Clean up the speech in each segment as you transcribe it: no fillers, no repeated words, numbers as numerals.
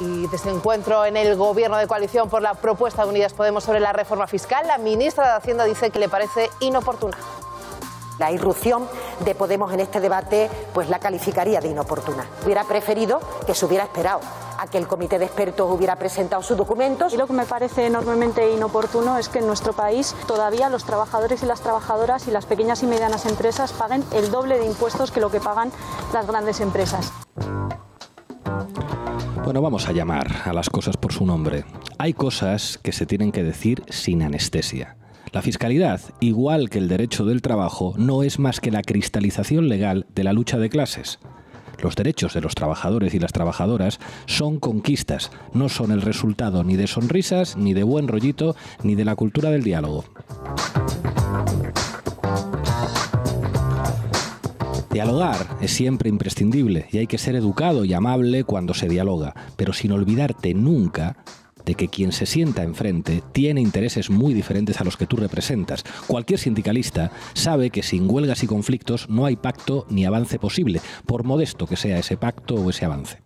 Y desde encuentro en el Gobierno de coalición por la propuesta de Unidas Podemos sobre la reforma fiscal, la ministra de Hacienda dice que le parece inoportuna. La irrupción de Podemos en este debate pues la calificaría de inoportuna. Hubiera preferido que se hubiera esperado a que el comité de expertos hubiera presentado sus documentos. Y lo que me parece enormemente inoportuno es que en nuestro país todavía los trabajadores y las trabajadoras y las pequeñas y medianas empresas paguen el doble de impuestos que lo que pagan las grandes empresas. Bueno, vamos a llamar a las cosas por su nombre. Hay cosas que se tienen que decir sin anestesia. La fiscalidad, igual que el derecho del trabajo, no es más que la cristalización legal de la lucha de clases. Los derechos de los trabajadores y las trabajadoras son conquistas, no son el resultado ni de sonrisas, ni de buen rollito, ni de la cultura del diálogo. Dialogar es siempre imprescindible y hay que ser educado y amable cuando se dialoga, pero sin olvidarte nunca de que quien se sienta enfrente tiene intereses muy diferentes a los que tú representas. Cualquier sindicalista sabe que sin huelgas y conflictos no hay pacto ni avance posible, por modesto que sea ese pacto o ese avance.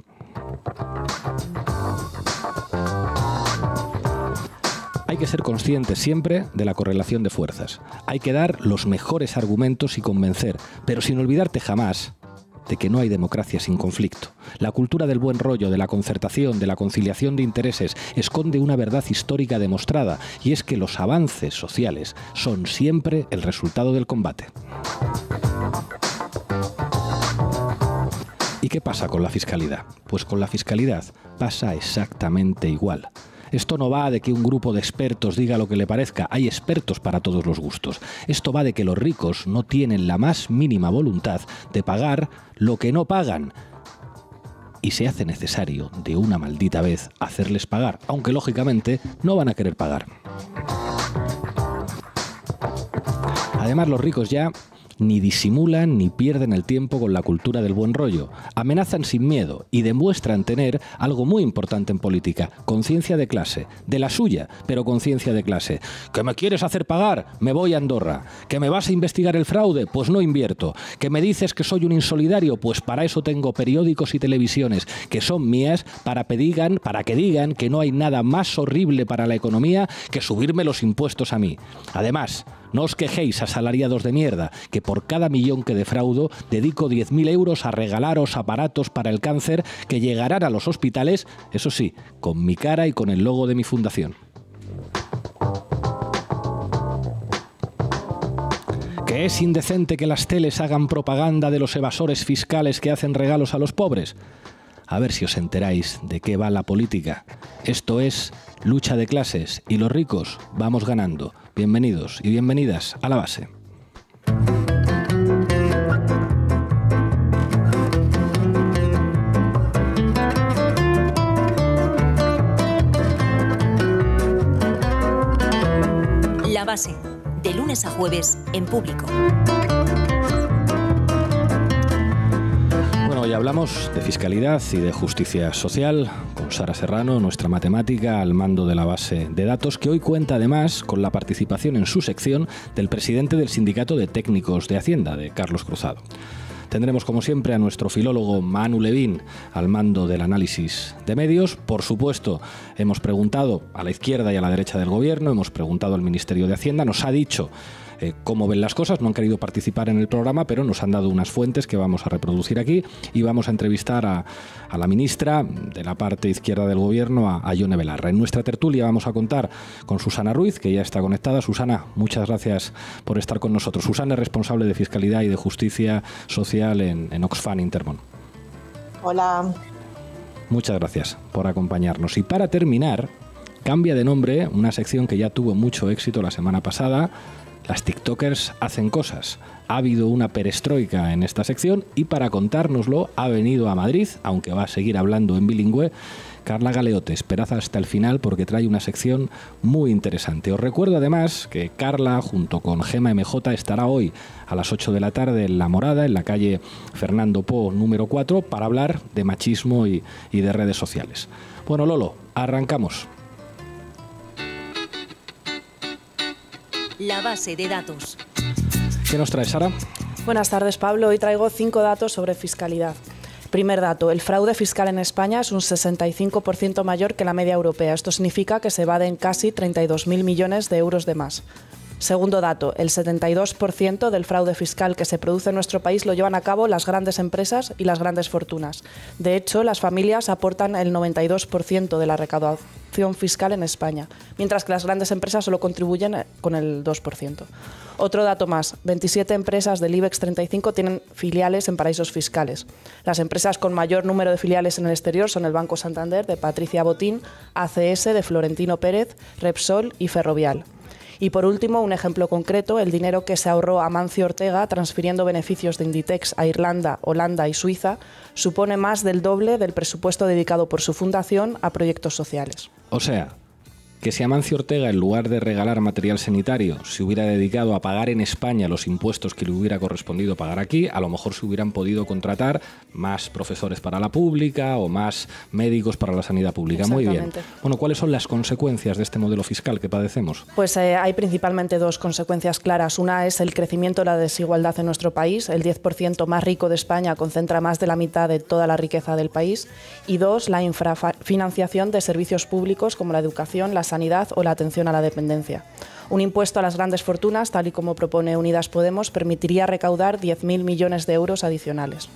Hay que ser conscientes siempre de la correlación de fuerzas. Hay que dar los mejores argumentos y convencer, pero sin olvidarte jamás de que no hay democracia sin conflicto. La cultura del buen rollo, de la concertación, de la conciliación de intereses, esconde una verdad histórica demostrada, y es que los avances sociales son siempre el resultado del combate. ¿Y qué pasa con la fiscalidad? Pues con la fiscalidad pasa exactamente igual. Esto no va de que un grupo de expertos diga lo que le parezca, hay expertos para todos los gustos. Esto va de que los ricos no tienen la más mínima voluntad de pagar lo que no pagan. Y se hace necesario, de una maldita vez, hacerles pagar, aunque lógicamente no van a querer pagar. Además, los ricos ya ni disimulan ni pierden el tiempo con la cultura del buen rollo. Amenazan sin miedo y demuestran tener algo muy importante en política: conciencia de clase, de la suya, pero conciencia de clase. ¿Que me quieres hacer pagar? Me voy a Andorra. ¿Que me vas a investigar el fraude? Pues no invierto. ¿Que me dices que soy un insolidario? Pues para eso tengo periódicos y televisiones que son mías para que digan que no hay nada más horrible para la economía que subirme los impuestos a mí. Además, no os quejéis, asalariados de mierda, que por cada millón que defraudo dedico 10.000 euros a regalaros aparatos para el cáncer que llegarán a los hospitales, eso sí, con mi cara y con el logo de mi fundación. ¿Que es indecente que las teles hagan propaganda de los evasores fiscales que hacen regalos a los pobres? A ver si os enteráis de qué va la política. Esto es lucha de clases y los ricos vamos ganando. Bienvenidos y bienvenidas a La Base. La Base, de lunes a jueves en Público. Bueno, hoy hablamos de fiscalidad y de justicia social con Sara Serrano, nuestra matemática al mando de La Base de Datos, que hoy cuenta además con la participación en su sección del presidente del Sindicato de Técnicos de Hacienda, de Carlos Cruzado. Tendremos, como siempre, a nuestro filólogo Manu Levín al mando del análisis de medios. Por supuesto, hemos preguntado a la izquierda y a la derecha del gobierno, hemos preguntado al Ministerio de Hacienda, nos ha dicho cómo ven las cosas. No han querido participar en el programa, pero nos han dado unas fuentes que vamos a reproducir aquí, y vamos a entrevistar a la ministra de la parte izquierda del gobierno, a Ione Belarra. En nuestra tertulia vamos a contar con Susana Ruiz, que ya está conectada. Susana, muchas gracias por estar con nosotros. Susana es responsable de Fiscalidad y de Justicia Social en Oxfam Intermón. Hola. Muchas gracias por acompañarnos. Y para terminar, cambia de nombre una sección que ya tuvo mucho éxito la semana pasada. Las TikTokers hacen cosas. Ha habido una perestroika en esta sección y para contárnoslo ha venido a Madrid, aunque va a seguir hablando en bilingüe, Carla Galeote. Esperad hasta el final porque trae una sección muy interesante. Os recuerdo además que Carla, junto con Gema MJ, estará hoy a las 8 de la tarde en La Morada, en la calle Fernando Po número 4, para hablar de machismo y de redes sociales. Bueno, Lolo, arrancamos. La Base de Datos. ¿Qué nos trae, Sara? Buenas tardes, Pablo. Hoy traigo 5 datos sobre fiscalidad. Primer dato, el fraude fiscal en España es un 65% mayor que la media europea. Esto significa que se evaden casi 32.000 millones de euros de más. Segundo dato, el 72% del fraude fiscal que se produce en nuestro país lo llevan a cabo las grandes empresas y las grandes fortunas. De hecho, las familias aportan el 92% de la recaudación fiscal en España, mientras que las grandes empresas solo contribuyen con el 2%. Otro dato más, 27 empresas del IBEX 35 tienen filiales en paraísos fiscales. Las empresas con mayor número de filiales en el exterior son el Banco Santander, de Patricia Botín, ACS, de Florentino Pérez, Repsol y Ferrovial. Y por último, un ejemplo concreto, el dinero que se ahorró Amancio Ortega transfiriendo beneficios de Inditex a Irlanda, Holanda y Suiza supone más del doble del presupuesto dedicado por su fundación a proyectos sociales. O sea, que si Amancio Ortega, en lugar de regalar material sanitario, se hubiera dedicado a pagar en España los impuestos que le hubiera correspondido pagar aquí, a lo mejor se hubieran podido contratar más profesores para la pública o más médicos para la sanidad pública. Muy bien. Bueno, ¿cuáles son las consecuencias de este modelo fiscal que padecemos? Pues hay principalmente dos consecuencias claras. Una es el crecimiento de la desigualdad en nuestro país. El 10% más rico de España concentra más de la mitad de toda la riqueza del país. Y dos, la infrafinanciación de servicios públicos como la educación, la sanidad o la atención a la dependencia. Un impuesto a las grandes fortunas, tal y como propone Unidas Podemos, permitiría recaudar 10.000 millones de euros adicionales.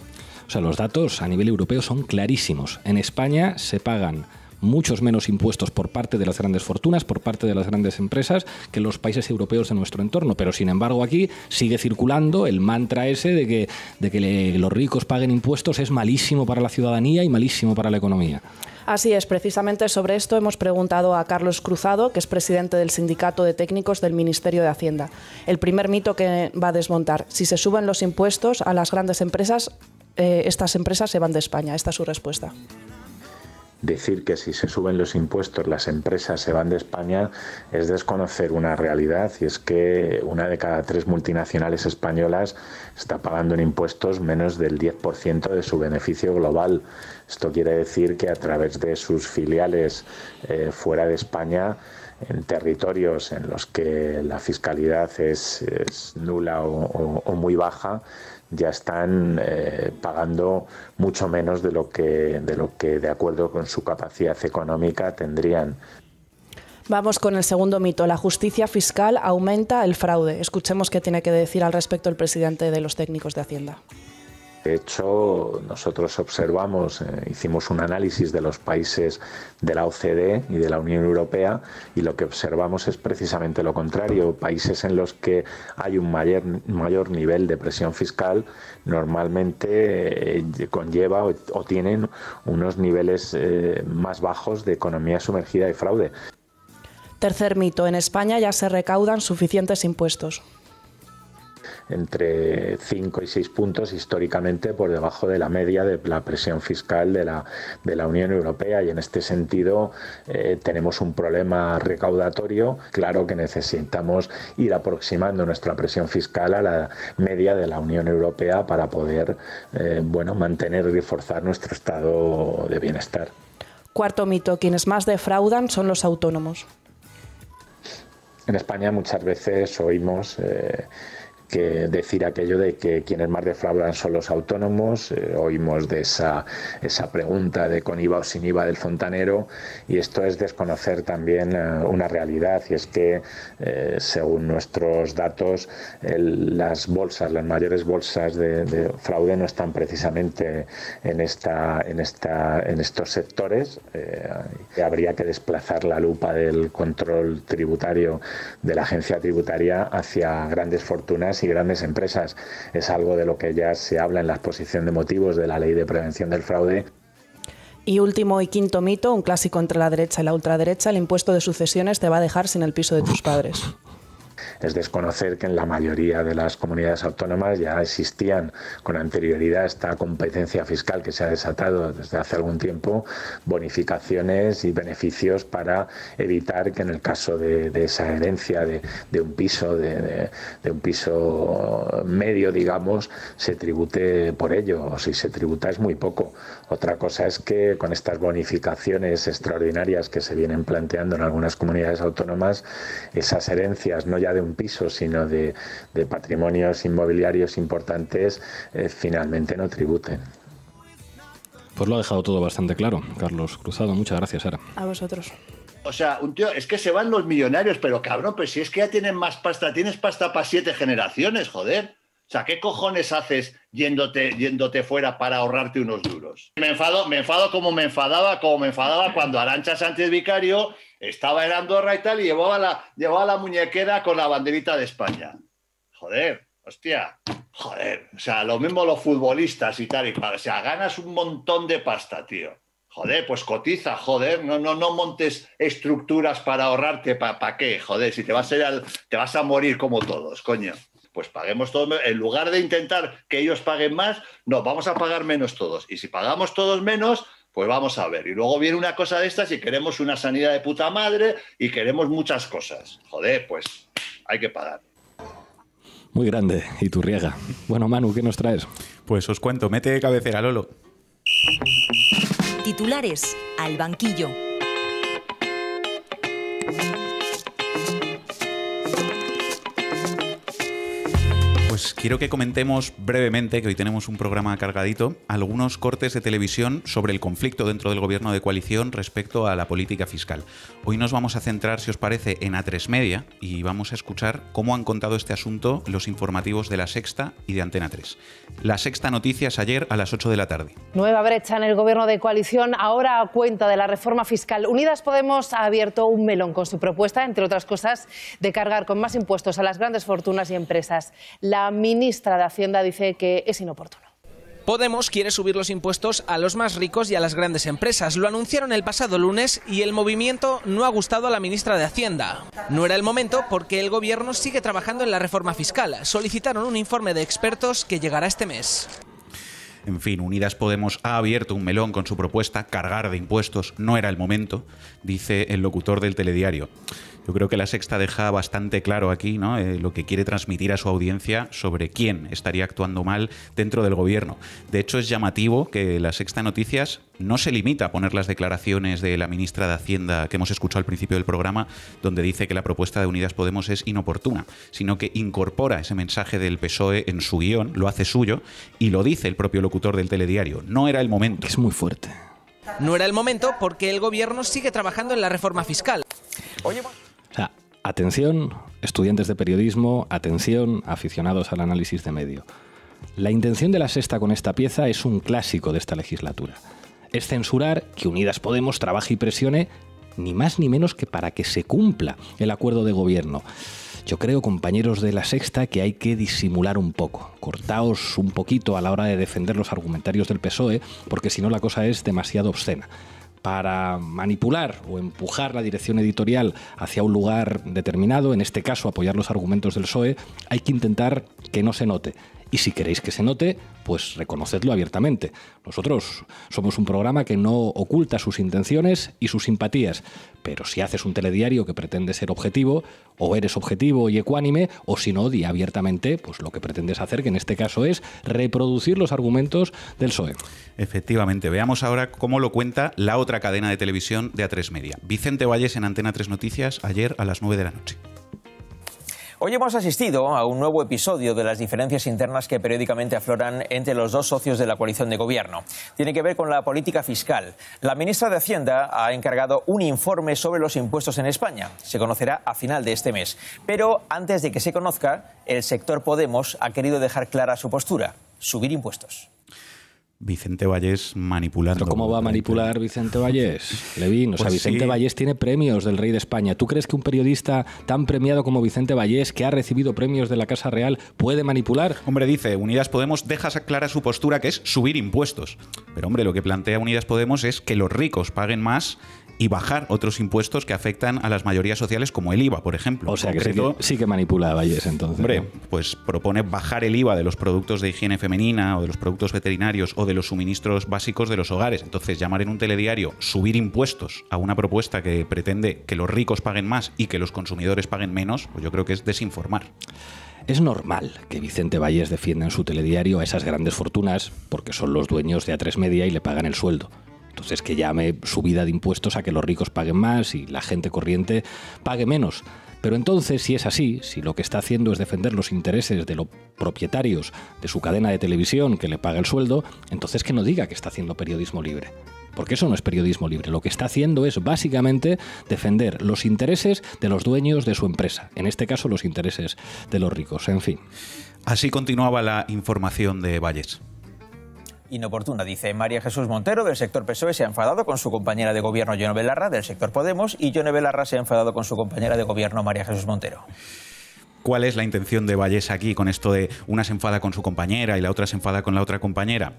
O sea, los datos a nivel europeo son clarísimos. En España se pagan muchos menos impuestos por parte de las grandes fortunas, por parte de las grandes empresas, que en los países europeos de nuestro entorno. Pero, sin embargo, aquí sigue circulando el mantra ese de que los ricos paguen impuestos es malísimo para la ciudadanía y malísimo para la economía. Así es, precisamente sobre esto hemos preguntado a Carlos Cruzado, que es presidente del Sindicato de Técnicos del Ministerio de Hacienda. El primer mito que va a desmontar: si se suben los impuestos a las grandes empresas, estas empresas se van de España. Esta es su respuesta. Decir que si se suben los impuestos las empresas se van de España es desconocer una realidad, y es que una de cada 3 multinacionales españolas está pagando en impuestos menos del 10% de su beneficio global. Esto quiere decir que a través de sus filiales fuera de España, en territorios en los que la fiscalidad es nula o muy baja, ya están pagando mucho menos de lo que de acuerdo con su capacidad económica tendrían. Vamos con el segundo mito. La justicia fiscal aumenta el fraude. Escuchemos qué tiene que decir al respecto el presidente de los técnicos de Hacienda. De hecho, nosotros observamos, hicimos un análisis de los países de la OCDE y de la Unión Europea, y lo que observamos es precisamente lo contrario. Países en los que hay un mayor nivel de presión fiscal normalmente conlleva o tienen unos niveles más bajos de economía sumergida y fraude. Tercer mito. En España ya se recaudan suficientes impuestos. Entre 5 y 6 puntos históricamente por debajo de la media de la presión fiscal de la Unión Europea, y en este sentido tenemos un problema recaudatorio. Claro que necesitamos ir aproximando nuestra presión fiscal a la media de la Unión Europea para poder mantener y reforzar nuestro estado de bienestar. Cuarto mito. Quienes más defraudan son los autónomos. En España muchas veces oímos que decir aquello de que quienes más defraudan son los autónomos. Oímos de esa pregunta de con IVA o sin IVA del fontanero, y esto es desconocer también una realidad, y es que según nuestros datos las mayores bolsas de fraude no están precisamente en estos sectores. Habría que desplazar la lupa del control tributario de la agencia tributaria hacia grandes fortunas y grandes empresas. Es algo de lo que ya se habla en la exposición de motivos de la Ley de Prevención del Fraude. Y último y quinto mito, un clásico entre la derecha y la ultraderecha: el impuesto de sucesiones te va a dejar sin el piso de tus padres. Es desconocer que en la mayoría de las comunidades autónomas ya existían con anterioridad esta competencia fiscal que se ha desatado desde hace algún tiempo, bonificaciones y beneficios para evitar que en el caso de esa herencia de un piso, de un piso medio, digamos, se tribute por ello, o si se tributa es muy poco. Otra cosa es que con estas bonificaciones extraordinarias que se vienen planteando en algunas comunidades autónomas, esas herencias, no ya de un piso, sino de patrimonios inmobiliarios importantes, finalmente no tributen. Pues lo ha dejado todo bastante claro, Carlos Cruzado. Muchas gracias, Sara. A vosotros. O sea, un tío, es que se van los millonarios, pero cabrón, pues si es que ya tienen más pasta, tienes pasta para 7 generaciones, joder. O sea, ¿qué cojones haces yéndote fuera para ahorrarte unos duros? Me enfado como me enfadaba cuando Arantxa Sánchez Vicario estaba en Andorra y tal, y llevaba la muñequera con la banderita de España. Joder, hostia, joder. O sea, lo mismo los futbolistas y tal, o sea, ganas un montón de pasta, tío. Joder, pues cotiza, joder, no montes estructuras para ahorrarte, ¿para qué? Joder, si te vas a morir como todos, coño. Pues paguemos todos, en lugar de intentar que ellos paguen más, no, vamos a pagar menos todos. Y si pagamos todos menos, pues vamos a ver. Y luego viene una cosa de estas y queremos una sanidad de puta madre y queremos muchas cosas. Joder, pues hay que pagar. Muy grande, Iturriaga. Bueno, Manu, ¿qué nos traes? Pues os cuento, mete cabecera, Lolo. Titulares al banquillo. Pues quiero que comentemos brevemente, que hoy tenemos un programa cargadito, algunos cortes de televisión sobre el conflicto dentro del gobierno de coalición respecto a la política fiscal. Hoy nos vamos a centrar, si os parece, en A3 Media y vamos a escuchar cómo han contado este asunto los informativos de La Sexta y de Antena 3. La Sexta Noticias ayer a las 8 de la tarde. Nueva brecha en el gobierno de coalición, ahora a cuenta de la reforma fiscal. Unidas Podemos ha abierto un melón con su propuesta, entre otras cosas, de cargar con más impuestos a las grandes fortunas y empresas. La ministra de Hacienda dice que es inoportuno. Podemos quiere subir los impuestos a los más ricos y a las grandes empresas. Lo anunciaron el pasado lunes y el movimiento no ha gustado a la ministra de Hacienda. No era el momento porque el gobierno sigue trabajando en la reforma fiscal. Solicitaron un informe de expertos que llegará este mes. En fin, Unidas Podemos ha abierto un melón con su propuesta, cargar de impuestos no era el momento, dice el locutor del telediario. Yo creo que La Sexta deja bastante claro aquí, ¿no?, lo que quiere transmitir a su audiencia sobre quién estaría actuando mal dentro del gobierno. De hecho, es llamativo que La Sexta Noticias no se limita a poner las declaraciones de la ministra de Hacienda que hemos escuchado al principio del programa, donde dice que la propuesta de Unidas Podemos es inoportuna, sino que incorpora ese mensaje del PSOE en su guión, lo hace suyo y lo dice el propio locutor del telediario. No era el momento. Es muy fuerte. No era el momento porque el gobierno sigue trabajando en la reforma fiscal. O sea, atención, estudiantes de periodismo, atención, aficionados al análisis de medio. La intención de La Sexta con esta pieza es un clásico de esta legislatura. Es censurar que Unidas Podemos trabaje y presione ni más ni menos que para que se cumpla el acuerdo de gobierno. Yo creo, compañeros de La Sexta, que hay que disimular un poco. Cortaos un poquito a la hora de defender los argumentarios del PSOE, porque si no la cosa es demasiado obscena. Para manipular o empujar la dirección editorial hacia un lugar determinado, en este caso apoyar los argumentos del PSOE, hay que intentar que no se note. Y si queréis que se note, pues reconocedlo abiertamente. Nosotros somos un programa que no oculta sus intenciones y sus simpatías, pero si haces un telediario que pretende ser objetivo, o eres objetivo y ecuánime, o si no, di abiertamente pues lo que pretendes hacer, que en este caso es reproducir los argumentos del PSOE. Efectivamente. Veamos ahora cómo lo cuenta la otra cadena de televisión de A3 Media. Vicente Valles en Antena 3 Noticias ayer a las 9 de la noche. Hoy hemos asistido a un nuevo episodio de las diferencias internas que periódicamente afloran entre los dos socios de la coalición de gobierno. Tiene que ver con la política fiscal. La ministra de Hacienda ha encargado un informe sobre los impuestos en España. Se conocerá a final de este mes. Pero antes de que se conozca, el sector Podemos ha querido dejar clara su postura: subir impuestos. Vicente Vallés manipulando. ¿Pero cómo va a manipular Vicente Vallés, Levín? O sea, Vicente sí. Vallés tiene premios del Rey de España. ¿Tú crees que un periodista tan premiado como Vicente Vallés, que ha recibido premios de la Casa Real, puede manipular? Hombre, dice, Unidas Podemos deja clara su postura, que es subir impuestos. Pero, hombre, lo que plantea Unidas Podemos es que los ricos paguen más y bajar otros impuestos que afectan a las mayorías sociales, como el IVA, por ejemplo. O sea, que sí que manipula a Vallés, entonces. Hombre, ¿no? Pues propone bajar el IVA de los productos de higiene femenina o de los productos veterinarios o de los suministros básicos de los hogares. Entonces, llamar en un telediario subir impuestos a una propuesta que pretende que los ricos paguen más y que los consumidores paguen menos, pues yo creo que es desinformar. Es normal que Vicente Vallés defienda en su telediario a esas grandes fortunas porque son los dueños de A3 Media y le pagan el sueldo. Entonces que llame subida de impuestos a que los ricos paguen más y la gente corriente pague menos. Pero entonces, si es así, si lo que está haciendo es defender los intereses de los propietarios de su cadena de televisión que le paga el sueldo, entonces que no diga que está haciendo periodismo libre. Porque eso no es periodismo libre. Lo que está haciendo es básicamente defender los intereses de los dueños de su empresa. En este caso, los intereses de los ricos. En fin. Así continuaba la información de Vallés. Inoportuna, dice María Jesús Montero, del sector PSOE, se ha enfadado con su compañera de gobierno Yone Belarra, del sector Podemos, y Yone Belarra se ha enfadado con su compañera de gobierno María Jesús Montero. ¿Cuál es la intención de Vallés aquí con esto de una se enfada con su compañera y la otra se enfada con la otra compañera?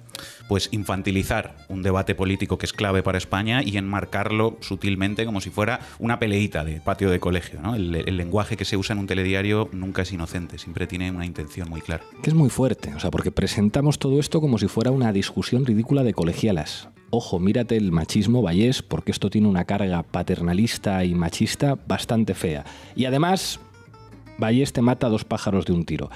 Pues infantilizar un debate político que es clave para España y enmarcarlo sutilmente como si fuera una peleita de patio de colegio, ¿no? El lenguaje que se usa en un telediario nunca es inocente, siempre tiene una intención muy clara. Que es muy fuerte, o sea, porque presentamos todo esto como si fuera una discusión ridícula de colegialas. Ojo, mírate el machismo, Vallés, porque esto tiene una carga paternalista y machista bastante fea. Y además, Vallés te mata a dos pájaros de un tiro.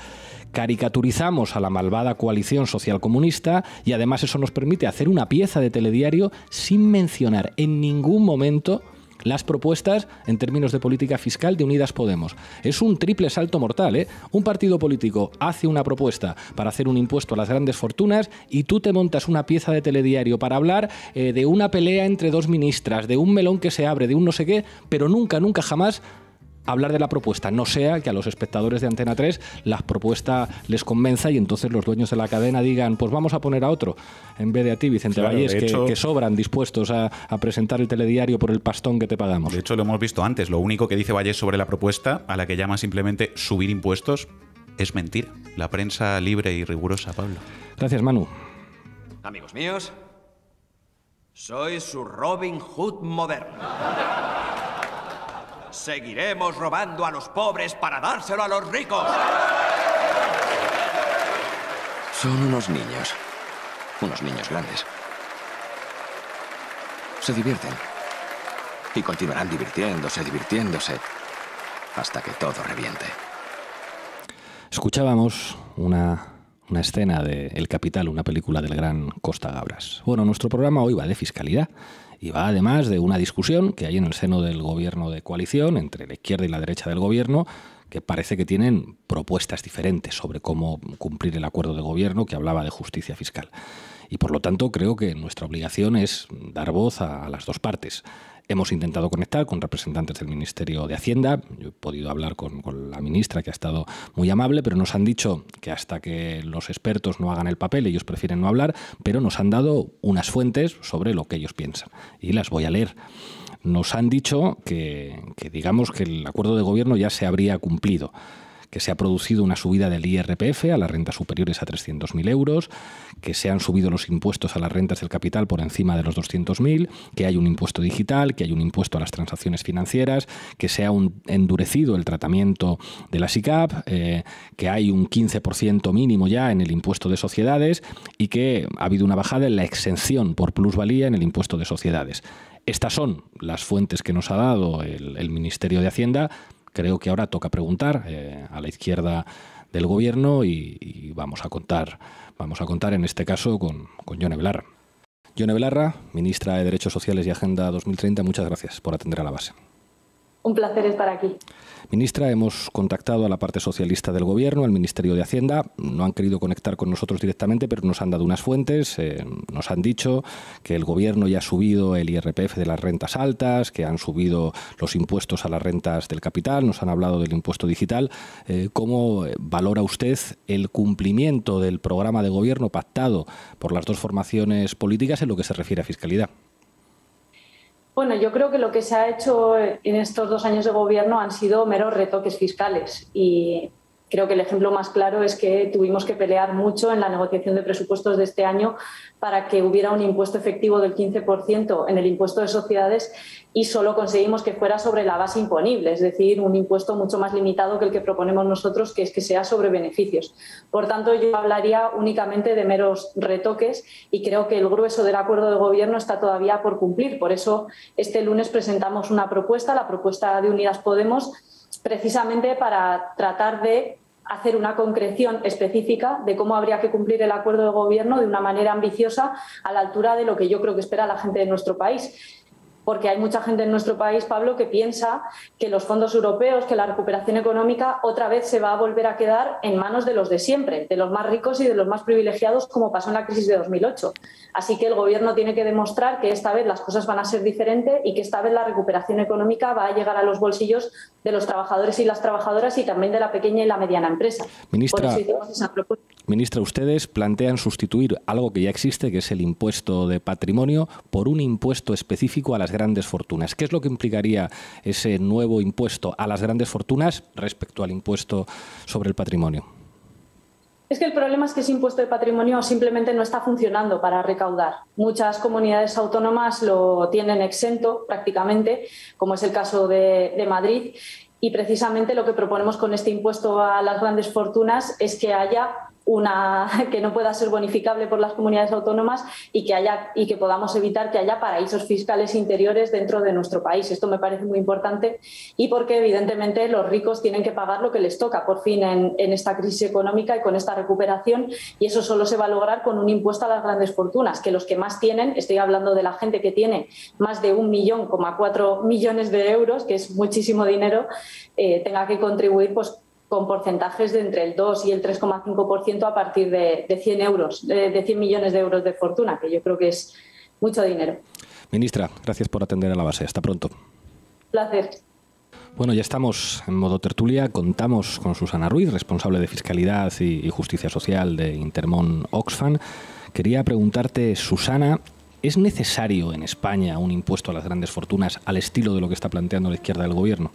Caricaturizamos a la malvada coalición socialcomunista y además eso nos permite hacer una pieza de telediario sin mencionar en ningún momento las propuestas en términos de política fiscal de Unidas Podemos. Es un triple salto mortal, ¿eh? Un partido político hace una propuesta para hacer un impuesto a las grandes fortunas y tú te montas una pieza de telediario para hablar de una pelea entre dos ministras, de un melón que se abre, de un no sé qué, pero nunca, nunca jamás hablar de la propuesta, no sea que a los espectadores de Antena 3 la propuesta les convenza y entonces los dueños de la cadena digan, pues vamos a poner a otro, en vez de a ti, Vicente Vallés, que sobran dispuestos a presentar el telediario por el pastón que te pagamos. De hecho, lo hemos visto antes, lo único que dice Vallés sobre la propuesta, a la que llama simplemente subir impuestos, es mentira. La prensa libre y rigurosa, Pablo. Gracias, Manu. Amigos míos, soy su Robin Hood moderno. Seguiremos robando a los pobres para dárselo a los ricos. Son unos niños grandes. Se divierten y continuarán divirtiéndose, hasta que todo reviente. Escuchábamos una escena de El Capital, una película del gran Costa Gabras. Bueno, nuestro programa hoy va de fiscalidad. Y va además de una discusión que hay en el seno del gobierno de coalición, entre la izquierda y la derecha del gobierno, que parece que tienen propuestas diferentes sobre cómo cumplir el acuerdo de gobierno que hablaba de justicia fiscal. Y por lo tanto creo que nuestra obligación es dar voz a las dos partes. Hemos intentado conectar con representantes del Ministerio de Hacienda. Yo he podido hablar con la ministra, que ha estado muy amable, pero nos han dicho que hasta que los expertos no hagan el papel, ellos prefieren no hablar, pero nos han dado unas fuentes sobre lo que ellos piensan. Y las voy a leer. Nos han dicho que digamos que el acuerdo de gobierno ya se habría cumplido, que se ha producido una subida del IRPF a las rentas superiores a 300.000 euros, que se han subido los impuestos a las rentas del capital por encima de los 200.000, que hay un impuesto digital, que hay un impuesto a las transacciones financieras, que se ha endurecido el tratamiento de la SICAP, que hay un 15% mínimo ya en el impuesto de sociedades y que ha habido una bajada en la exención por plusvalía en el impuesto de sociedades. Estas son las fuentes que nos ha dado el Ministerio de Hacienda. Creo que ahora toca preguntar a la izquierda del gobierno y vamos a contar en este caso con Yone Belarra. Yone Belarra, ministra de Derechos Sociales y Agenda 2030, muchas gracias por atender a La Base. Un placer estar aquí. Ministra, hemos contactado a la parte socialista del Gobierno, al Ministerio de Hacienda. No han querido conectar con nosotros directamente, pero nos han dado unas fuentes. Nos han dicho que el Gobierno ya ha subido el IRPF de las rentas altas, que han subido los impuestos a las rentas del capital. Nos han hablado del impuesto digital. ¿Cómo valora usted el cumplimiento del programa de Gobierno pactado por las dos formaciones políticas en lo que se refiere a fiscalidad? Bueno, yo creo que lo que se ha hecho en estos 2 años de gobierno han sido meros retoques fiscales y creo que el ejemplo más claro es que tuvimos que pelear mucho en la negociación de presupuestos de este año para que hubiera un impuesto efectivo del 15% en el impuesto de sociedades y solo conseguimos que fuera sobre la base imponible, es decir, un impuesto mucho más limitado que el que proponemos nosotros, que es que sea sobre beneficios. Por tanto, yo hablaría únicamente de meros retoques y creo que el grueso del acuerdo de gobierno está todavía por cumplir. Por eso, este lunes presentamos una propuesta, la propuesta de Unidas Podemos, precisamente para tratar de hacer una concreción específica de cómo habría que cumplir el acuerdo de gobierno de una manera ambiciosa a la altura de lo que yo creo que espera la gente de nuestro país. Porque hay mucha gente en nuestro país, Pablo, que piensa que los fondos europeos, que la recuperación económica otra vez se va a volver a quedar en manos de los de siempre, de los más ricos y de los más privilegiados, como pasó en la crisis de 2008. Así que el Gobierno tiene que demostrar que esta vez las cosas van a ser diferentes y que esta vez la recuperación económica va a llegar a los bolsillos de los trabajadores y las trabajadoras y también de la pequeña y la mediana empresa. Ministra, ustedes plantean sustituir algo que ya existe, que es el impuesto de patrimonio, por un impuesto específico a las grandes fortunas. ¿Qué es lo que implicaría ese nuevo impuesto a las grandes fortunas respecto al impuesto sobre el patrimonio? Es que el problema es que ese impuesto de patrimonio simplemente no está funcionando para recaudar. Muchas comunidades autónomas lo tienen exento prácticamente, como es el caso de Madrid, y precisamente lo que proponemos con este impuesto a las grandes fortunas es que haya que no pueda ser bonificable por las comunidades autónomas y que podamos evitar que haya paraísos fiscales interiores dentro de nuestro país. Esto me parece muy importante y porque evidentemente los ricos tienen que pagar lo que les toca por fin en esta crisis económica y con esta recuperación, y eso solo se va a lograr con un impuesto a las grandes fortunas, que los que más tienen, estoy hablando de la gente que tiene más de 1,4 millones de euros, que es muchísimo dinero, tenga que contribuir pues con porcentajes de entre el 2 y el 3,5% a partir de 100 euros, de 100 millones de euros de fortuna, que yo creo que es mucho dinero. Ministra, gracias por atender a La Base. Hasta pronto. Placer. Bueno, ya estamos en modo tertulia. Contamos con Susana Ruiz, responsable de Fiscalidad y Justicia Social de Intermón Oxfam. Quería preguntarte, Susana, ¿es necesario en España un impuesto a las grandes fortunas al estilo de lo que está planteando la izquierda del Gobierno?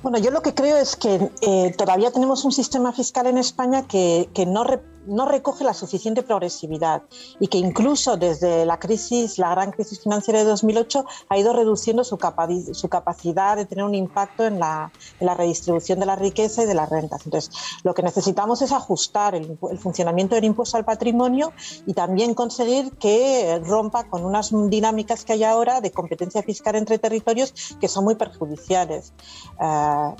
Bueno, yo lo que creo es que todavía tenemos un sistema fiscal en España que no recoge la suficiente progresividad y que incluso desde la gran crisis financiera de 2008 ha ido reduciendo su capacidad de tener un impacto en la redistribución de la riqueza y de las rentas. Entonces, lo que necesitamos es ajustar el funcionamiento del impuesto al patrimonio y también conseguir que rompa con unas dinámicas que hay ahora de competencia fiscal entre territorios que son muy perjudiciales.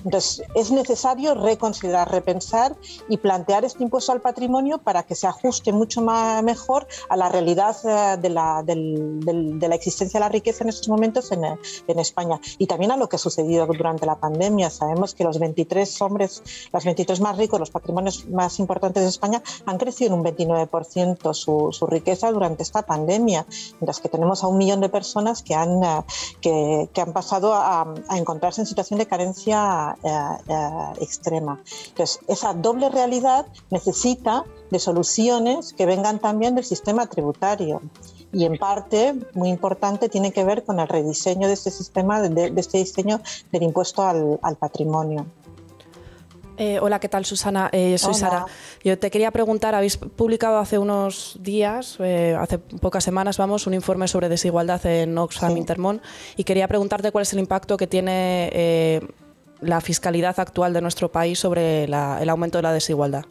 Entonces, es necesario reconsiderar, repensar y plantear este impuesto al patrimonio para que se ajuste mucho mejor a la realidad de la existencia de la riqueza en estos momentos en España y también a lo que ha sucedido durante la pandemia. Sabemos que los 23 hombres, los 23 más ricos, los patrimonios más importantes de España han crecido en un 29% su riqueza durante esta pandemia, mientras que tenemos a 1 millón de personas que han pasado a encontrarse en situación de carencia extrema. Entonces, esa doble realidad necesita de soluciones que vengan también del sistema tributario y en parte, muy importante, tiene que ver con el rediseño de este sistema, de este diseño del impuesto al patrimonio. Hola, ¿qué tal, Susana? Soy Sara. Yo te quería preguntar, habéis publicado hace unos días, hace pocas semanas, un informe sobre desigualdad en Oxfam Intermón, y quería preguntarte cuál es el impacto que tiene la fiscalidad actual de nuestro país sobre el aumento de la desigualdad.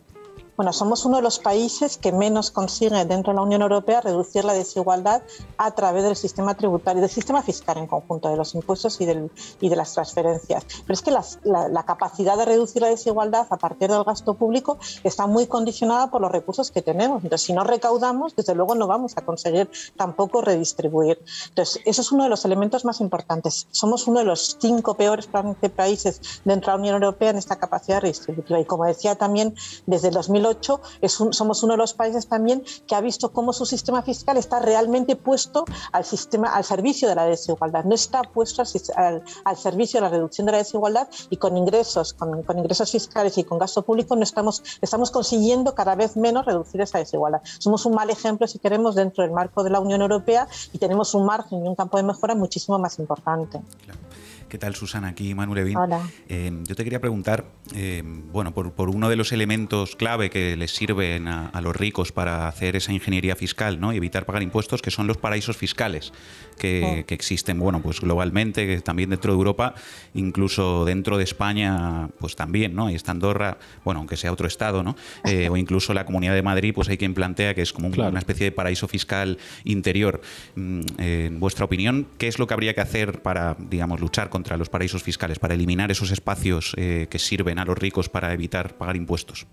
Bueno, somos uno de los países que menos consigue dentro de la Unión Europea reducir la desigualdad a través del sistema tributario, del sistema fiscal en conjunto, de los impuestos y de las transferencias. Pero es que la capacidad de reducir la desigualdad a partir del gasto público está muy condicionada por los recursos que tenemos. Entonces, si no recaudamos, desde luego no vamos a conseguir tampoco redistribuir. Entonces, eso es uno de los elementos más importantes. Somos uno de los 5 peores países dentro de la Unión Europea en esta capacidad redistributiva. Y como decía también, desde el 2008 somos uno de los países también que ha visto cómo su sistema fiscal está realmente puesto al servicio de la desigualdad, no está puesto al servicio de la reducción de la desigualdad, y con ingresos fiscales y con gasto público estamos consiguiendo cada vez menos reducir esa desigualdad. Somos un mal ejemplo, si queremos, dentro del marco de la Unión Europea, y tenemos un margen y un campo de mejora muchísimo más importante. Claro. ¿Qué tal, Susana? Aquí Manu Levín. Hola. Yo te quería preguntar, por uno de los elementos clave que les sirven a los ricos para hacer esa ingeniería fiscal, ¿no? Y evitar pagar impuestos, que son los paraísos fiscales que existen, pues globalmente, que también dentro de Europa, incluso dentro de España, pues también, ¿no? Y está Andorra, aunque sea otro estado, ¿no? O incluso la Comunidad de Madrid, pues hay quien plantea que es como una especie de paraíso fiscal interior. En vuestra opinión, ¿qué es lo que habría que hacer para, luchar contra los paraísos fiscales, para eliminar esos espacios que sirven a los ricos para evitar pagar impuestos?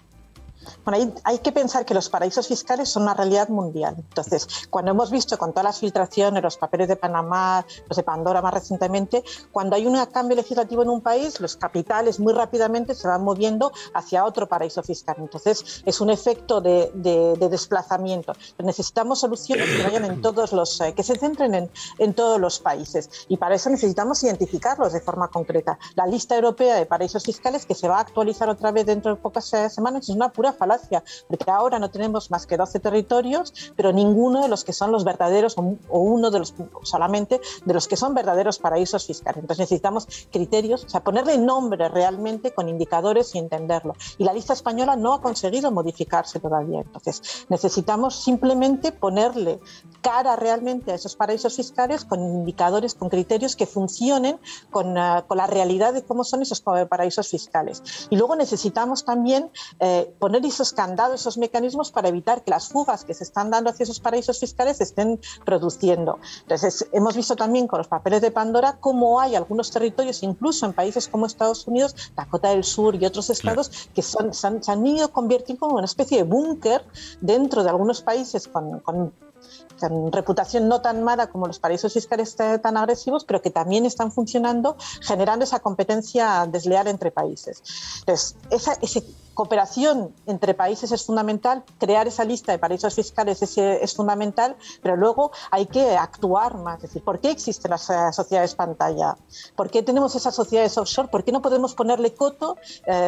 Bueno, hay que pensar que los paraísos fiscales son una realidad mundial. Entonces, cuando hemos visto con todas las filtraciones, los papeles de Panamá, los de Pandora más recientemente, cuando hay un cambio legislativo en un país, los capitales muy rápidamente se van moviendo hacia otro paraíso fiscal. Entonces, es un efecto de desplazamiento. Necesitamos soluciones que vayan en todos los, que se centren en todos los países. Y para eso necesitamos identificarlos de forma concreta. La lista europea de paraísos fiscales, que se va a actualizar otra vez dentro de pocas semanas, es una pura falacia, porque ahora no tenemos más que 12 territorios, pero ninguno de los que son los verdaderos, o uno de los solamente de los que son verdaderos paraísos fiscales. Entonces necesitamos criterios, o sea, ponerle nombre realmente con indicadores y entenderlo. Y la lista española no ha conseguido modificarse todavía. Entonces necesitamos simplemente ponerle cara realmente a esos paraísos fiscales con indicadores, con criterios que funcionen con la realidad de cómo son esos paraísos fiscales. Y luego necesitamos también poner esos candados, esos mecanismos para evitar que las fugas que se están dando hacia esos paraísos fiscales se estén produciendo. Entonces, hemos visto también con los papeles de Pandora cómo hay algunos territorios, incluso en países como Estados Unidos, Dakota del Sur y otros estados, que se han ido convirtiendo como una especie de búnker dentro de algunos países con reputación no tan mala como los paraísos fiscales tan agresivos, pero que también están funcionando, generando esa competencia desleal entre países. Entonces, esa cooperación entre países es fundamental, crear esa lista de paraísos fiscales es fundamental, pero luego hay que actuar más. Es decir, ¿por qué existen las sociedades pantalla? ¿Por qué tenemos esas sociedades offshore? ¿Por qué no podemos ponerle coto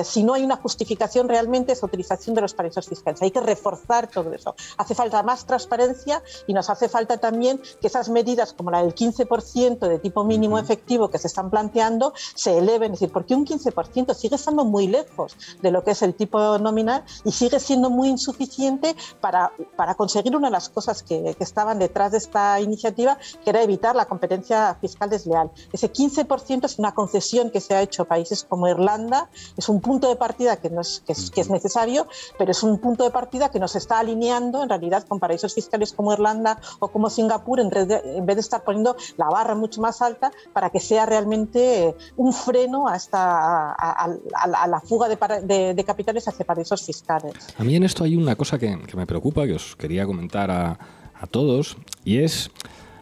si no hay una justificación realmente de esa utilización de los paraísos fiscales? Hay que reforzar todo eso. Hace falta más transparencia y nos hace falta también que esas medidas como la del 15% de tipo mínimo efectivo que se están planteando se eleven. Es decir, porque un 15% sigue estando muy lejos de lo que es el tipo nominal y sigue siendo muy insuficiente para conseguir una de las cosas que estaban detrás de esta iniciativa, que era evitar la competencia fiscal desleal. Ese 15% es una concesión que se ha hecho a países como Irlanda, es un punto de partida que es necesario, pero es un punto de partida que nos está alineando en realidad con paraísos fiscales como Irlanda o como Singapur, en vez de estar poniendo la barra mucho más alta para que sea realmente un freno a la fuga de capitales hacia paraísos fiscales. A mí en esto hay una cosa que me preocupa, que os quería comentar a todos, y es,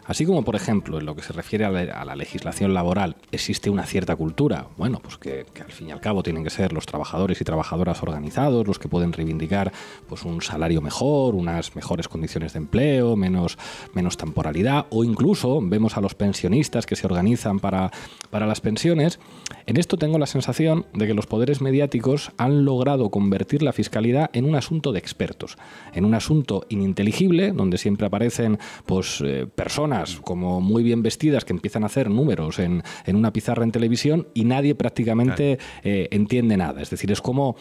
así como por ejemplo en lo que se refiere a la legislación laboral existe una cierta cultura, bueno, pues que al fin y al cabo tienen que ser los trabajadores y trabajadoras organizados los que pueden reivindicar pues un salario mejor, unas mejores condiciones de empleo, menos temporalidad, o incluso vemos a los pensionistas que se organizan para las pensiones. En esto tengo la sensación de que los poderes mediáticos han logrado convertir la fiscalidad en un asunto de expertos, en un asunto ininteligible, donde siempre aparecen pues personas como muy bien vestidas que empiezan a hacer números en una pizarra en televisión y nadie prácticamente entiende nada. Es decir, es como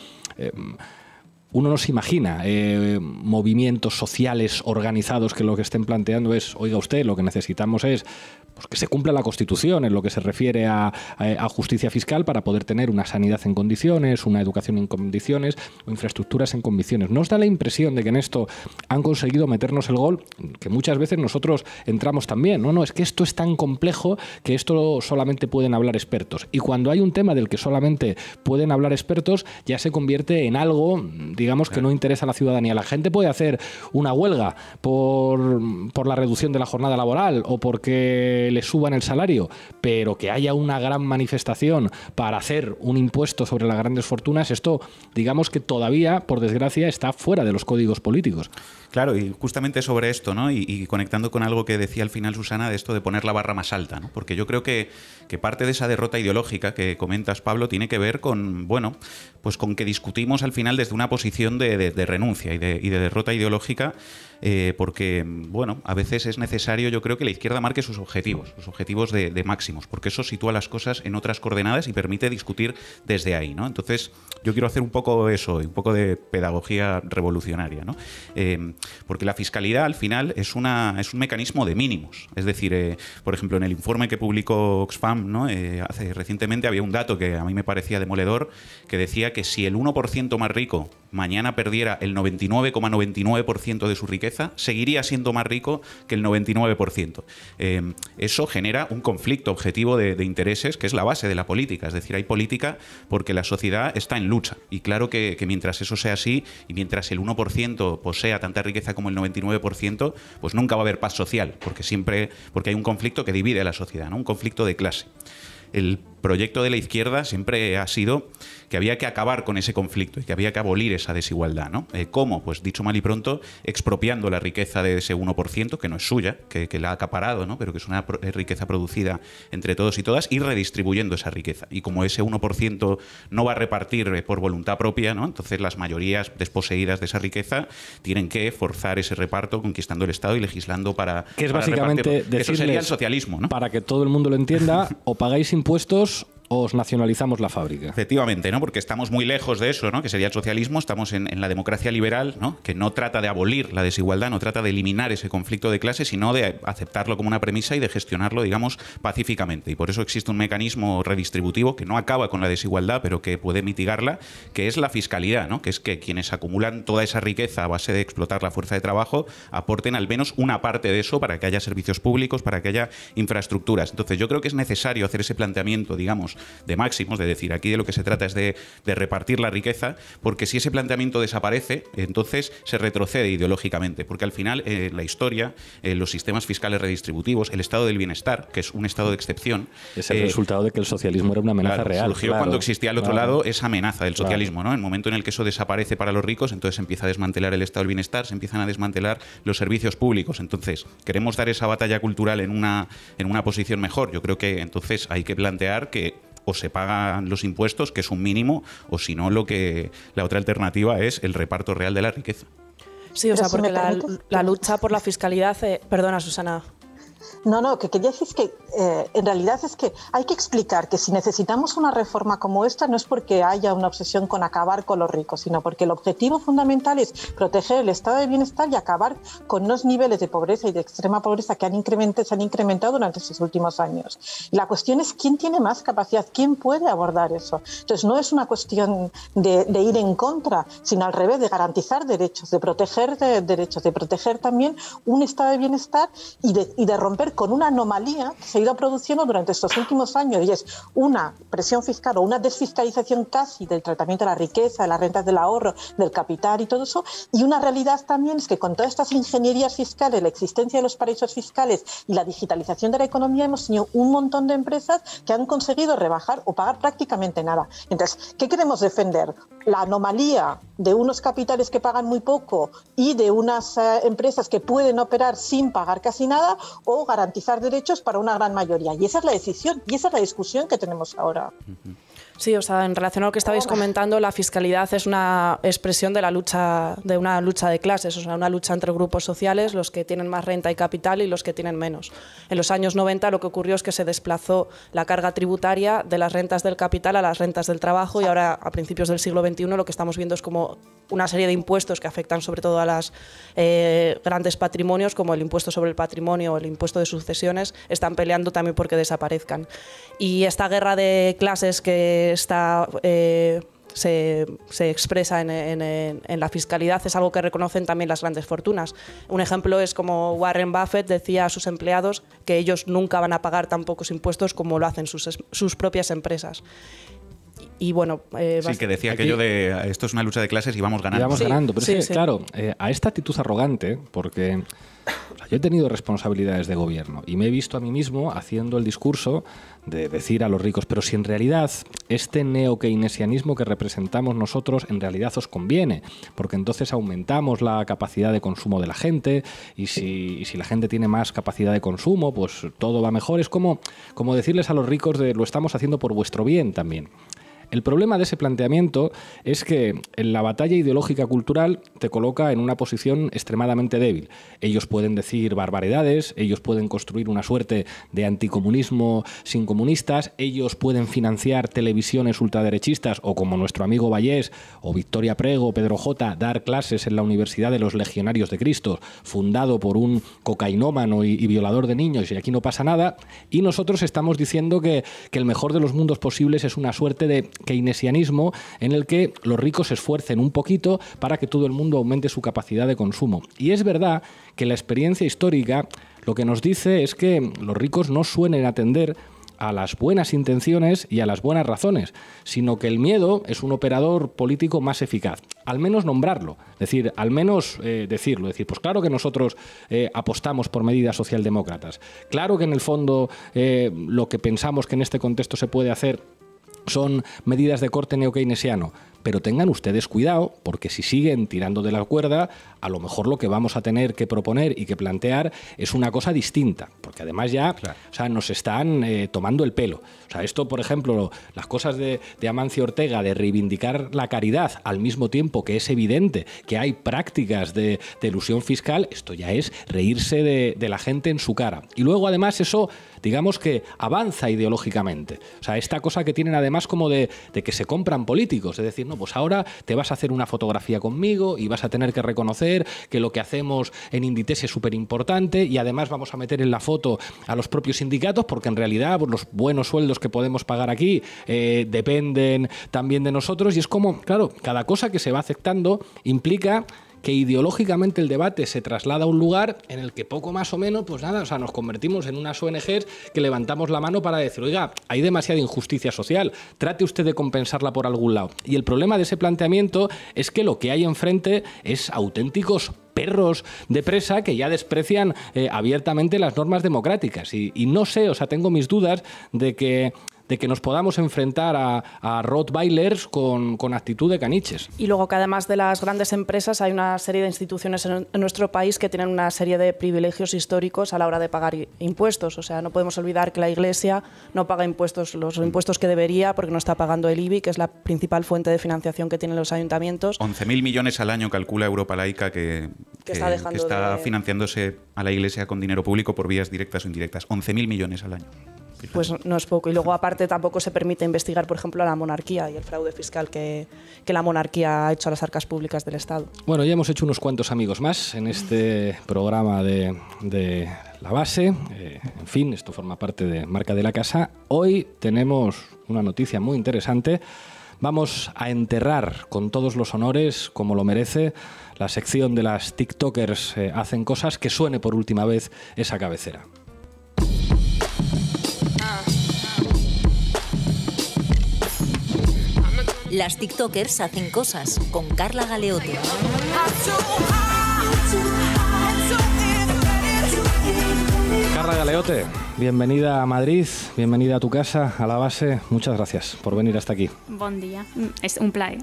uno no se imagina movimientos sociales organizados que lo que estén planteando es, oiga usted, lo que necesitamos es pues que se cumpla la Constitución en lo que se refiere a justicia fiscal para poder tener una sanidad en condiciones, una educación en condiciones o infraestructuras en condiciones. ¿No os da la impresión de que en esto han conseguido meternos el gol? Que muchas veces nosotros entramos también. No, es que esto es tan complejo que esto solamente pueden hablar expertos. Y cuando hay un tema del que solamente pueden hablar expertos, ya se convierte en algo, digamos, que no interesa a la ciudadanía. La gente puede hacer una huelga por la reducción de la jornada laboral o porque le suban el salario, pero que haya una gran manifestación para hacer un impuesto sobre las grandes fortunas, esto, digamos que todavía, por desgracia, está fuera de los códigos políticos. Claro, y justamente sobre esto, ¿no? Y conectando con algo que decía al final Susana, de esto de poner la barra más alta, ¿no? Porque yo creo que parte de esa derrota ideológica que comentas, Pablo, tiene que ver con, bueno, pues con que discutimos al final desde una posición de renuncia y de derrota ideológica, porque, bueno, a veces es necesario, yo creo, que la izquierda marque sus objetivos de máximos, porque eso sitúa las cosas en otras coordenadas y permite discutir desde ahí, ¿no? Entonces, yo quiero hacer un poco eso, un poco de pedagogía revolucionaria, ¿no? Porque la fiscalidad, al final, es un mecanismo de mínimos. Es decir, por ejemplo, en el informe que publicó Oxfam, ¿no? Recientemente había un dato que a mí me parecía demoledor, que decía que si el 1% más rico mañana perdiera el 99,99% de su riqueza, seguiría siendo más rico que el 99%. Eso genera un conflicto objetivo de intereses que es la base de la política. Es decir, hay política porque la sociedad está en lucha. Y claro que mientras eso sea así y mientras el 1% posea tanta riqueza como el 99%, pues nunca va a haber paz social, porque hay un conflicto que divide a la sociedad, ¿no? Un conflicto de clase. El proyecto de la izquierda siempre ha sido que había que acabar con ese conflicto y que había que abolir esa desigualdad, ¿no? ¿Cómo? Pues dicho mal y pronto, expropiando la riqueza de ese 1%, que no es suya, que la ha acaparado, ¿no? Pero que es una riqueza producida entre todos y todas, y redistribuyendo esa riqueza. Y como ese 1% no va a repartir por voluntad propia, ¿no? Entonces las mayorías desposeídas de esa riqueza tienen que forzar ese reparto conquistando el Estado y legislando para... Que es básicamente decirles, eso sería el socialismo, ¿no? Para que todo el mundo lo entienda, o pagáis impuestos o os nacionalizamos la fábrica. Efectivamente, ¿no? Porque estamos muy lejos de eso, ¿no? Que sería el socialismo. Estamos en la democracia liberal, ¿no? Que no trata de abolir la desigualdad, no trata de eliminar ese conflicto de clases, sino de aceptarlo como una premisa y de gestionarlo, digamos, pacíficamente. Y por eso existe un mecanismo redistributivo que no acaba con la desigualdad, pero que puede mitigarla, que es la fiscalidad, ¿no? Que es que quienes acumulan toda esa riqueza a base de explotar la fuerza de trabajo aporten al menos una parte de eso para que haya servicios públicos, para que haya infraestructuras. Entonces yo creo que es necesario hacer ese planteamiento, digamos, de máximos, de decir, aquí de lo que se trata es de repartir la riqueza, porque si ese planteamiento desaparece, entonces se retrocede ideológicamente, porque al final la historia, los sistemas fiscales redistributivos, el estado del bienestar, que es un estado de excepción... Es el resultado de que el socialismo era una amenaza real. Surgió cuando existía al otro lado esa amenaza del socialismo, ¿no? En el momento en el que eso desaparece para los ricos, entonces se empieza a desmantelar el estado del bienestar, se empiezan a desmantelar los servicios públicos. Entonces, queremos dar esa batalla cultural en una posición mejor. Yo creo que entonces hay que plantear que o se pagan los impuestos, que es un mínimo, o si no, la otra alternativa es el reparto real de la riqueza. Sí, o sea, porque la lucha por la fiscalidad... Perdona, Susana. No, que quería decir que en realidad es que hay que explicar que si necesitamos una reforma como esta no es porque haya una obsesión con acabar con los ricos, sino porque el objetivo fundamental es proteger el estado de bienestar y acabar con unos niveles de pobreza y de extrema pobreza que se han incrementado durante estos últimos años. Y la cuestión es quién tiene más capacidad, quién puede abordar eso. Entonces no es una cuestión de ir en contra, sino al revés, de garantizar derechos, de proteger derechos, de proteger también un estado de bienestar y de romper con una anomalía que se ha ido produciendo durante estos últimos años, y es una presión fiscal o una desfiscalización casi del tratamiento de la riqueza, de las rentas del ahorro, del capital y todo eso, y una realidad también es que con todas estas ingenierías fiscales, la existencia de los paraísos fiscales y la digitalización de la economía, hemos tenido un montón de empresas que han conseguido rebajar o pagar prácticamente nada. Entonces, ¿qué queremos defender? La anomalía de unos capitales que pagan muy poco y de unas empresas que pueden operar sin pagar casi nada, o garantizar derechos para una gran mayoría. Y esa es la decisión, y esa es la discusión que tenemos ahora. Sí, o sea, en relación a lo que estabais comentando, la fiscalidad es una expresión de una lucha de clases, o sea, una lucha entre grupos sociales, los que tienen más renta y capital y los que tienen menos. En los años 90 lo que ocurrió es que se desplazó la carga tributaria de las rentas del capital a las rentas del trabajo, y ahora, a principios del siglo XXI, lo que estamos viendo es como una serie de impuestos que afectan sobre todo a los grandes patrimonios, como el impuesto sobre el patrimonio o el impuesto de sucesiones, están peleando también porque desaparezcan. Y esta guerra de clases que se expresa en la fiscalidad es algo que reconocen también las grandes fortunas. Un ejemplo es como Warren Buffett decía a sus empleados que ellos nunca van a pagar tan pocos impuestos como lo hacen sus propias empresas. Y bueno, sí, que decía aquello de esto es una lucha de clases y vamos ganando. Y vamos ganando, pero es que, claro, a esta actitud arrogante, porque yo he tenido responsabilidades de gobierno y me he visto a mí mismo haciendo el discurso de decir a los ricos, pero si en realidad este neo-keynesianismo que representamos nosotros en realidad os conviene, porque entonces aumentamos la capacidad de consumo de la gente, y si la gente tiene más capacidad de consumo, pues todo va mejor. Es como decirles a los ricos de lo estamos haciendo por vuestro bien también. El problema de ese planteamiento es que en la batalla ideológica cultural te coloca en una posición extremadamente débil. Ellos pueden decir barbaridades, ellos pueden construir una suerte de anticomunismo sin comunistas, ellos pueden financiar televisiones ultraderechistas, o como nuestro amigo Vallés o Victoria Prego o Pedro J, dar clases en la Universidad de los Legionarios de Cristo, fundado por un cocainómano y violador de niños, y aquí no pasa nada. Y nosotros estamos diciendo que el mejor de los mundos posibles es una suerte de keynesianismo en el que los ricos se esfuercen un poquito para que todo el mundo aumente su capacidad de consumo. Y es verdad que la experiencia histórica lo que nos dice es que los ricos no suelen atender a las buenas intenciones y a las buenas razones, sino que el miedo es un operador político más eficaz. Al menos nombrarlo, es decir, al menos decirlo, pues claro que nosotros apostamos por medidas socialdemócratas, claro que en el fondo lo que pensamos que en este contexto se puede hacer son medidas de corte neokeynesiano, pero tengan ustedes cuidado, porque si siguen tirando de la cuerda, a lo mejor lo que vamos a tener que proponer y que plantear es una cosa distinta, porque además ya nos están tomando el pelo. O sea, esto, por ejemplo, las cosas de Amancio Ortega, de reivindicar la caridad, al mismo tiempo que es evidente que hay prácticas de elusión fiscal, esto ya es reírse de la gente en su cara. Y luego, además, eso, digamos que avanza ideológicamente. O sea, esta cosa que tienen además como de que se compran políticos, es decir, no, pues ahora te vas a hacer una fotografía conmigo y vas a tener que reconocer que lo que hacemos en Inditex es súper importante y además vamos a meter en la foto a los propios sindicatos porque en realidad pues, los buenos sueldos que podemos pagar aquí dependen también de nosotros y es como, claro, cada cosa que se va aceptando implica que ideológicamente el debate se traslada a un lugar en el que poco más o menos, pues nada, o sea, nos convertimos en unas ONGs que levantamos la mano para decir, oiga, hay demasiada injusticia social, trate usted de compensarla por algún lado. Y el problema de ese planteamiento es que lo que hay enfrente es auténticos perros de presa que ya desprecian abiertamente las normas democráticas. Y no sé, o sea, tengo mis dudas de que nos podamos enfrentar a Rottweilers con actitud de caniches. Y luego que además de las grandes empresas hay una serie de instituciones en nuestro país que tienen una serie de privilegios históricos a la hora de pagar impuestos. O sea, no podemos olvidar que la Iglesia no paga impuestos, los impuestos que debería porque no está pagando el IBI, que es la principal fuente de financiación que tienen los ayuntamientos. 11.000 millones al año calcula Europa Laica que está financiándose a la Iglesia con dinero público por vías directas o indirectas. 11.000 millones al año. Pues no es poco. Y luego, aparte, tampoco se permite investigar, por ejemplo, a la monarquía y el fraude fiscal que la monarquía ha hecho a las arcas públicas del Estado. Bueno, ya hemos hecho unos cuantos amigos más en este programa de La Base. En fin, esto forma parte de Marca de la Casa. Hoy tenemos una noticia muy interesante. Vamos a enterrar con todos los honores, como lo merece, la sección de las TikTokers hacen cosas, que suene por última vez esa cabecera. Las TikTokers hacen cosas con Carla Galeote. Carla Galeote, bienvenida a Madrid, bienvenida a tu casa, a La Base. Muchas gracias por venir hasta aquí. Buen día, es un placer.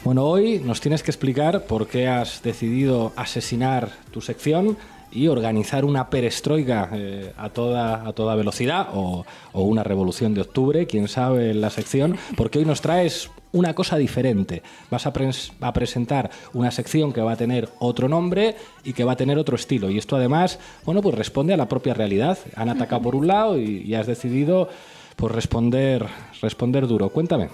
Bueno, hoy nos tienes que explicar por qué has decidido asesinar tu sección y organizar una perestroika a toda velocidad o una revolución de octubre, quién sabe, en la sección, porque hoy nos traes una cosa diferente. Vas a presentar una sección que va a tener otro nombre y que va a tener otro estilo. Y esto además, bueno, pues responde a la propia realidad. Han atacado por un lado y has decidido pues responder duro. Cuéntame.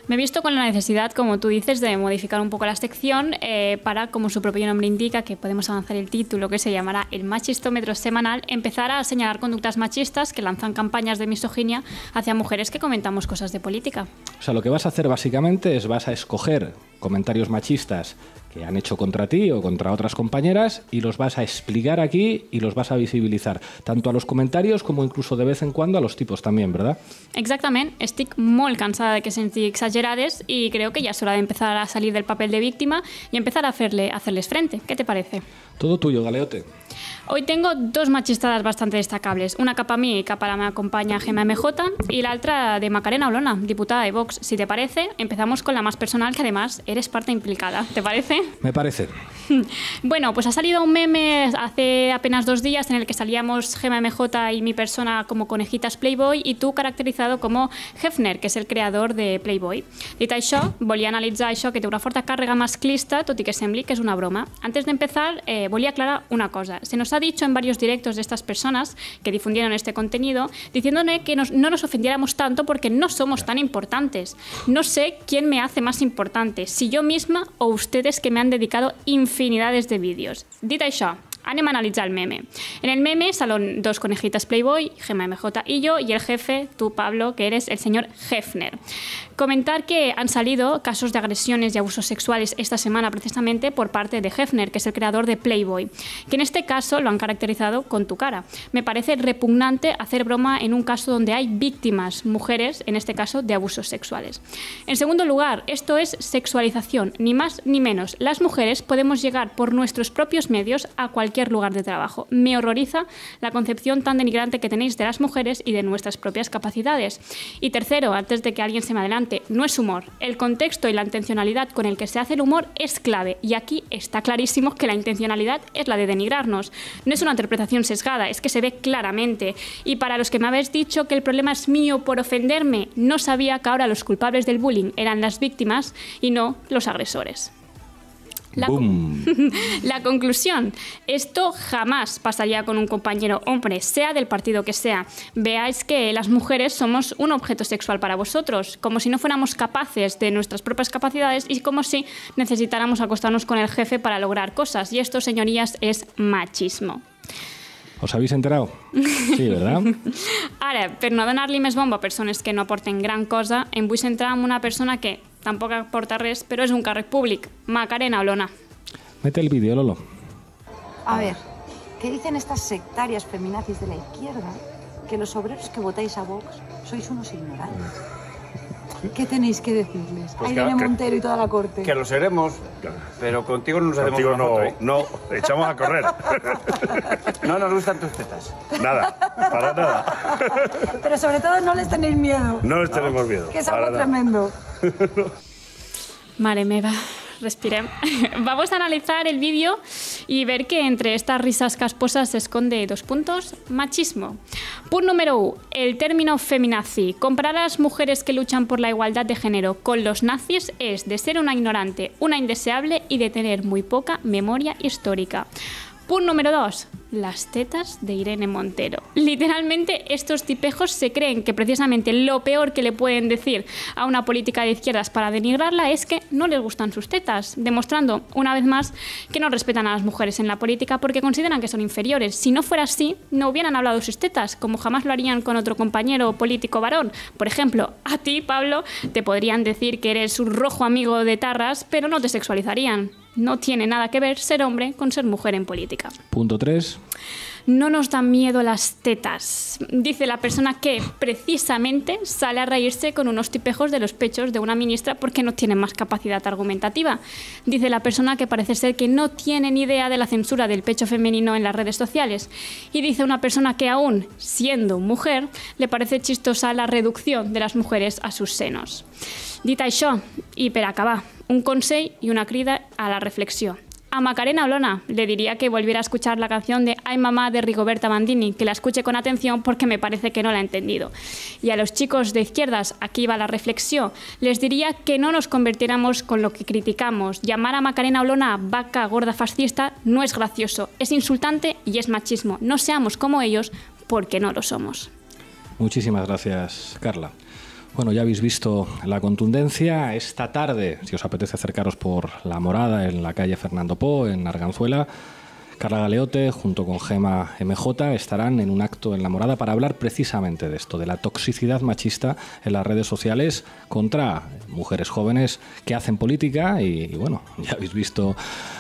Me he visto con la necesidad, como tú dices, de modificar un poco la sección para, como su propio nombre indica, que podemos avanzar el título, que se llamará El Machistómetro Semanal, empezar a señalar conductas machistas que lanzan campañas de misoginia hacia mujeres que comentamos cosas de política. O sea, lo que vas a hacer básicamente es vas a escoger comentarios machistas que han hecho contra ti o contra otras compañeras y los vas a explicar aquí y los vas a visibilitzar, tanto a los comentarios como incluso de vez en cuando a los tipos también, ¿verdad? Exactament. Estic molt cansada de que senti exagerades y creo que ya es hora de empezar a salir del papel de víctima y empezar a hacerles frente. ¿Qué te parece? Todo tuyo, Galeote. Hoy tengo dos machistadas bastante destacables, una cap a mi y cap a la meva companya Gemma MJ y la otra de Macarena Olona, diputada de Vox. Si te parece, empezamos con la más personal, que además eres parte implicada. ¿Te parece? Me parece. Bueno, pues ha salido un meme hace apenas 2 días en el que salíamos Gemma MJ y mi persona como conejitas Playboy y tú caracterizado como Hefner, que és el creador de Playboy. Dit això, volia analitzar això que té una forta càrrega masclista, tot i que sembli que és una broma. Antes de empezar, volia aclarar una cosa. Se nos ha dicho en varios directos de estas personas que difundieron este contenido, diciéndome que no nos ofendiéramos tanto porque no somos tan importantes. No sé quién me hace más importante, si yo misma o ustedes que me han dedicado infinidades de vídeos. Dit això, Anem a analitzar el meme. En el meme salen dos conejitas Playboy, Gemma MJ y yo, y el jefe, tú, Pablo, que eres el señor Hefner. Comentar que han salido casos de agresiones y abusos sexuales esta semana precisamente por parte de Hefner, que es el creador de Playboy, que en este caso lo han caracterizado con tu cara. Me parece repugnante hacer broma en un caso donde hay víctimas, mujeres, en este caso, de abusos sexuales. En segundo lugar, esto es sexualización, ni más ni menos. Las mujeres podemos llegar por nuestros propios medios a cualquier lugar de trabajo. Me horroriza la concepción tan denigrante que tenéis de las mujeres y de nuestras propias capacidades. Y tercero, antes de que alguien se me adelante, no es humor. El contexto y la intencionalidad con el que se hace el humor es clave, y aquí está clarísimo que la intencionalidad es la de denigrarnos. No es una interpretación sesgada, es que se ve claramente. Y para los que me habéis dicho que el problema es mío por ofenderme, no sabía que ahora los culpables del bullying eran las víctimas y no los agresores. La conclusión, esto jamás pasaría con un compañero hombre, sea del partido que sea. Veáis que las mujeres somos un objeto sexual para vosotros, como si no fuéramos capaces de nuestras propias capacidades y como si necesitáramos acostarnos con el jefe para lograr cosas. Y esto, señorías, es machismo. ¿Os habéis enterado? Sí, ¿verdad? Ara, per no donar-li més bomba a persones que no aporten gran cosa, em vull centrar en una persona que tampoc aporta res, però és un càrrec públic, Macarena Olona. Mete el vídeo, Lolo. A ver, ¿qué dicen estas sectarias feminazis de la izquierda? Que los obreros que votáis a Vox sois unos ignorantes. ¿Qué tenéis que decirles? Pues a Irene Montero y toda la corte. Que lo seremos, pero contigo no nos haremos una foto, ¿eh? No, echamos a correr. No nos gustan tus tetas. Nada, para nada. Pero sobre todo no les tenéis miedo. No les tenemos miedo. Que es algo tremendo. Mare meva, respirem. Vamos a analizar el vídeo y ver que entre estas risas casposas se esconde 2 puntos. Machismo. Punto número 1. El término feminazi. Comparar a las mujeres que luchan por la igualdad de género con los nazis es de ser una ignorante, una indeseable y de tener muy poca memoria histórica. Punto número 2. Las tetas de Irene Montero. Literalmente, estos tipejos se creen que precisamente lo peor que le pueden decir a una política de izquierdas para denigrarla es que no les gustan sus tetas, demostrando una vez más que no respetan a las mujeres en la política porque consideran que son inferiores. Si no fuera así, no hubieran hablado de sus tetas, como jamás lo harían con otro compañero político varón. Por ejemplo, a ti, Pablo, te podrían decir que eres un rojo amigo de tarras, pero no te sexualizarían. No tiene nada que ver ser hombre con ser mujer en política. Punto 3. No nos dan miedo las tetas, dice la persona que precisamente sale a reírse con unos tipejos de los pechos de una ministra porque no tiene más capacidad argumentativa. Dice la persona que parece ser que no tiene ni idea de la censura del pecho femenino en las redes sociales. Y dice una persona que aún siendo mujer le parece chistosa la reducción de las mujeres a sus senos. Dit això, i per acabar, un consell y una crida a la reflexión. A Macarena Olona le diría que volviera a escuchar la canción de Ay Mamá de Rigoberta Bandini, que la escuche con atención porque me parece que no la ha entendido. Y a los chicos de izquierdas, aquí va la reflexión, les diría que no nos convirtiéramos con lo que criticamos. Llamar a Macarena Olona vaca gorda fascista no es gracioso, es insultante y es machismo. No seamos como ellos porque no lo somos. Muchísimas gracias, Carla. Bueno, ya habéis visto la contundencia. Esta tarde, si os apetece acercaros por La Morada, en la calle Fernando Po, en Arganzuela, Carla Galeote, junto con Gemma MJ, estarán en un acto en La Morada para hablar precisamente de esto, de la toxicidad machista en las redes sociales contra mujeres jóvenes que hacen política y bueno, ya habéis visto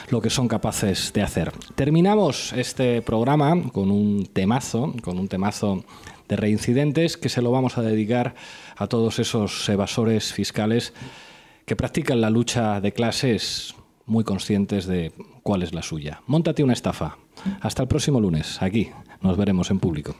lo que son capaces de hacer. Terminamos este programa con un temazo de Reincidentes, que se lo vamos a dedicar a todos esos evasores fiscales que practican la lucha de clases muy conscientes de cuál es la suya. Móntate una estafa. Hasta el próximo lunes. Aquí nos veremos en público.